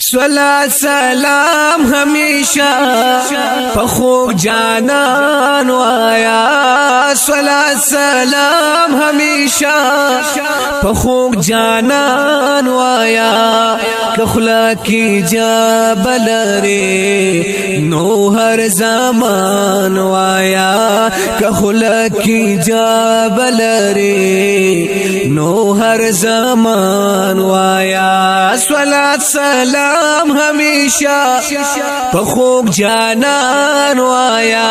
صلاة سلام ہمیشہ پخوک جانان وایا صلاة سلام ہمیشہ پخوک جانان وایا کخلا کی جابل رے نو ہر زمان وایا کخلا کی جابل رے نو ہر زمان وایا صلاة سلام ہمیشہ پخوک جانان وایا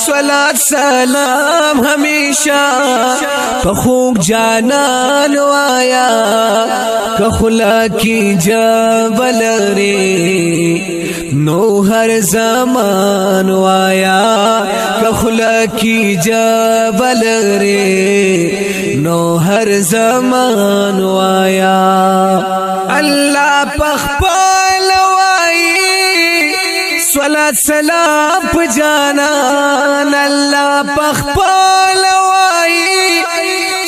صلاة سلام ہمیشہ پخوک جانان وایا کخلا کی جابل رے نو ہر زمان وایا کخلا کی جابل رے نو ہر زمان وایا اللہ پخپل وائی صلاة سلام پہ جانان اللہ پخپل وائی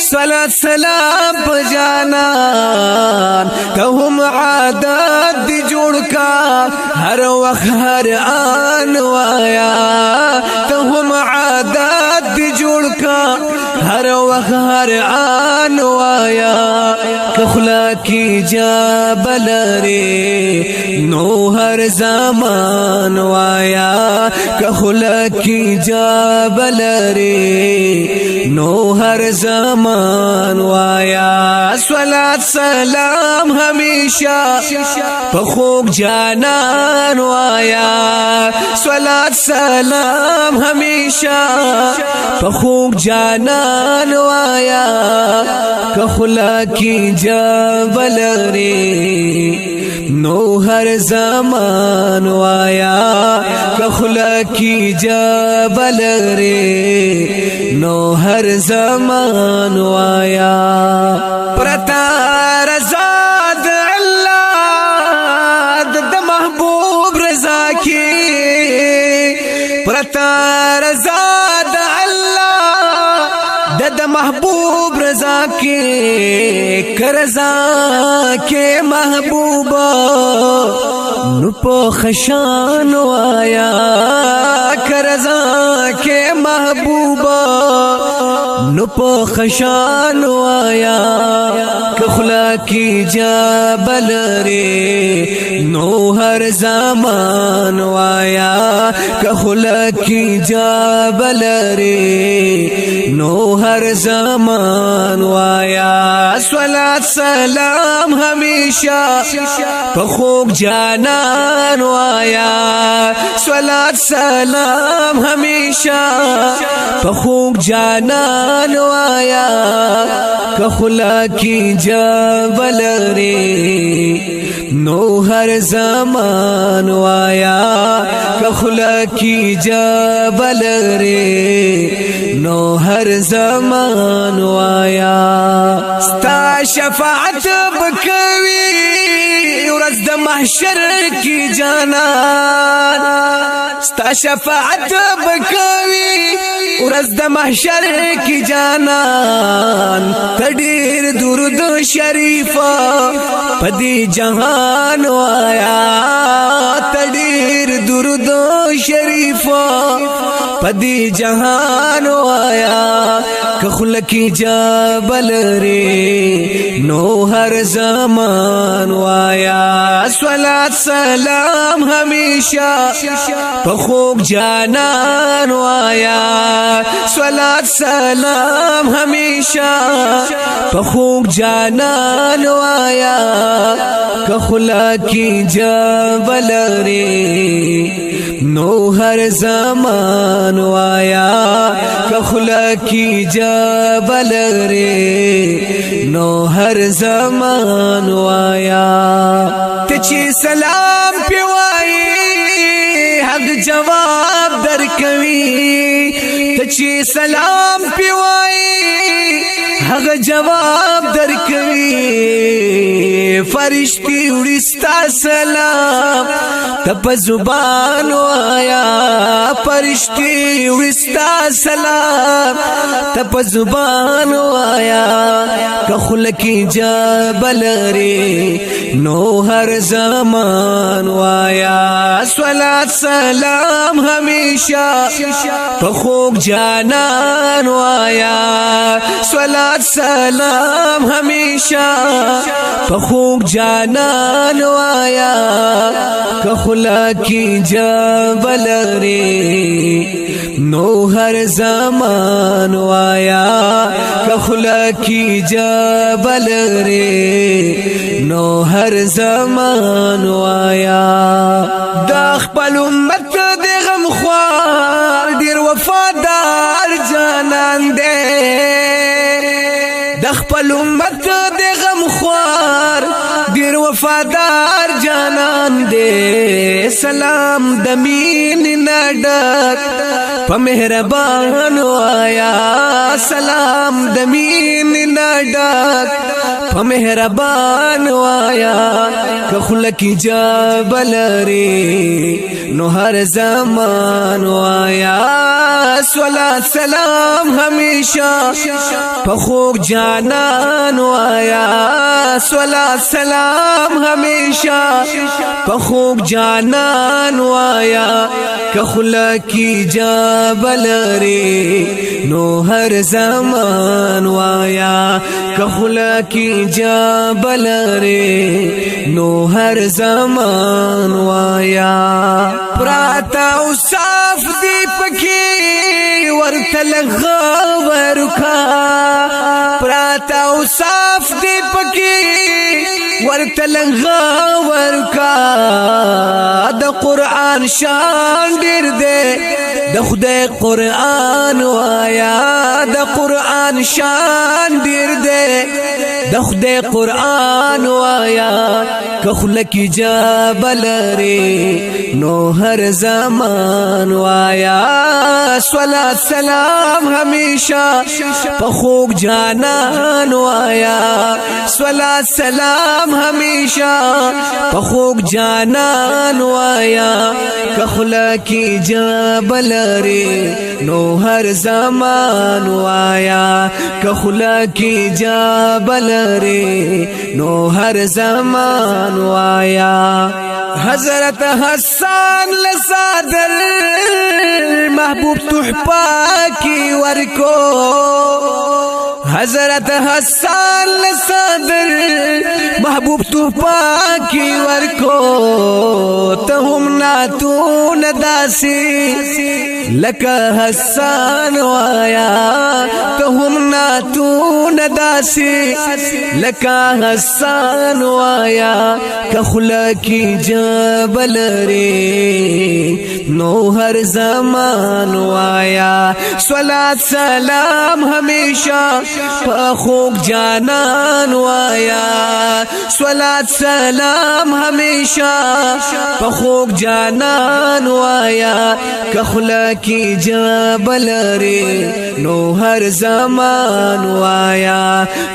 صلاة سلام پہ جانان کہم عادت دی جوڑ کا ہر وقت ہر آن وایا کہم عادت دی جوڑ کا ہر وقت ہر آن وایا کخلا کی جابل رے نو ہر زمان وایا کخلا کی جابل رے نو ہر زمان وایا صلاة سلام ہمیشہ پخوک جانان وایا صلاة سلام ہمیشہ پخوک جانان وایا کخلا کی جابل رے نو ہر زمان وایا کخلا کی جابل رے نو ہر زمان وایا پرتا رضا د اللہ د محبوب رضا کی پرتا رضا د اللہ د محبوب رضا کے کرزا کے محبوبا نپو خشان وایا کرزا کے محبوبا نپو خشان وایا کخلا کی جابل رے نو ہر زمان وایا کخلا کی جابل رے نو ہر زمان وایا صلاة سلام ہمیشہ پخوک جانان وایا صلاة سلام ہمیشہ پخوک جانان وایا کخلا کی جابل رے نو ہر زمان وایا کخلا کی جابل رے نو ہر زمان وایا ستا شفاعت بکوی ورځ د محشر کی جانان ستا شفاعت بکوی ورځ د محشر کی جانان تډیر درود شریف پدی جهان وایا تډیر درود شریف پدی جهان وایا کخلا کی جابل رے نو ہر زمان وایا صلاة سلام ہمیشہ پخوک جانان وایا صلاة سلام ہمیشہ پخوک جانان وایا کخلا کی جابل رے نو ہر زمان وایا کخلا کی جابل رے نو ہر زمان وایا تچی سلام پیوائی حق جواب در کوي تچی سلام پیوائی هغه جواب درکوي فرشتي ورستا سلام تپ زبان وایا فرشتي ورستا سلام تپ زبان وایا کخلکی جبل ری نو هر زمان وایا صلات سلام ہمیشہ پخوک جانان وایا صلات سلام ہمیشہ پخوک جانان وایا کخلکی جبل ری نو ہر زمان وایا کخلکی جبل ری نو ہر زمان وایا دا خپل امت دی غم خوار ډیر وفادار جانان دی دا خپل امت دی غم خوار ډیر وفادار جانان دی سلام د مين نډک په مهربان وایا سلام د مين نډک په مهربان وایا کخلکی جبل ری نو هر زمان وایا صلات سلام ہمیشہ پخوک جانان وایا صلات سلام ہمیشہ پخوک جانان وایا کخلکی جبل ری نو ہر زمان وایا کخلکی جبل ری نو ہر زمان وایا پراتا صاف دی پکی ورتل غورکا پراتا صاف دی پکی ورتل غورکا د قرآن شان ډیر دے د خدای قرآن وایا د قرآن شان ډیر دے د خدای قرآن وایا کخلکی جبل ری نو ہر زمان وایا صلات سلام ہمیشہ پخوک جانان وایا صلات سلام ہمیشہ پخوک جانان وایا کخلکی جبل ری نو ہر زمان وایا کخلکی جبل ری نو ہر زمان وایا حضرت حسان لصادر محبوب تحفہ کی ورکو حضرت حسان لصادر محبوب تحفہ کی ورکو تہم ناتون داسی لکا حسان وایا تہم ناتون داسی لکا حسان وایا کخلکی جبل ری نو ہر زمان وایا صلات سلام ہمیشہ پخوک جانان وایا صلات سلام ہمیشہ پخوک جانان وایا کخلکی جبل ری نو ہر زمان وایا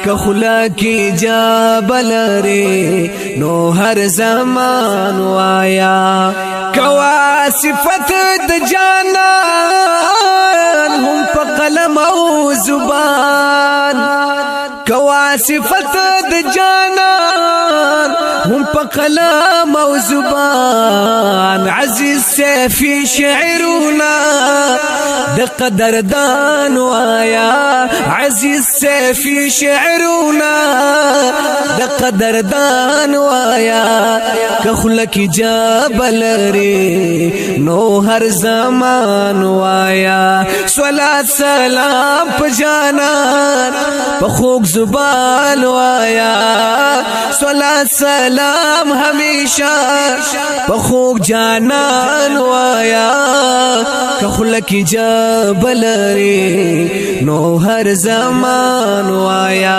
کخلکی جبل ری نو ہر زمان وایا کوا صفت د جانان هم په قلم او زبان کوا صفت د جانان هم په قلم او زبان عزیز سیفی شعرنا د قدردان وایا عزیز سیفی شعرنا د قدردان وایا کخلکی جبل ری نو ہر زمان وایا صلات سلام په جانان پخوک زبان وایا صلات سلام ہمیشہ پخوک جانان وایا کخلکی جبل ری نو ہر زمان وایا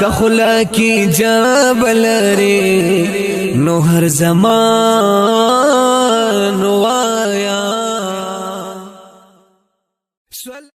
کخلکی جبل ری نو ہر زمان وایا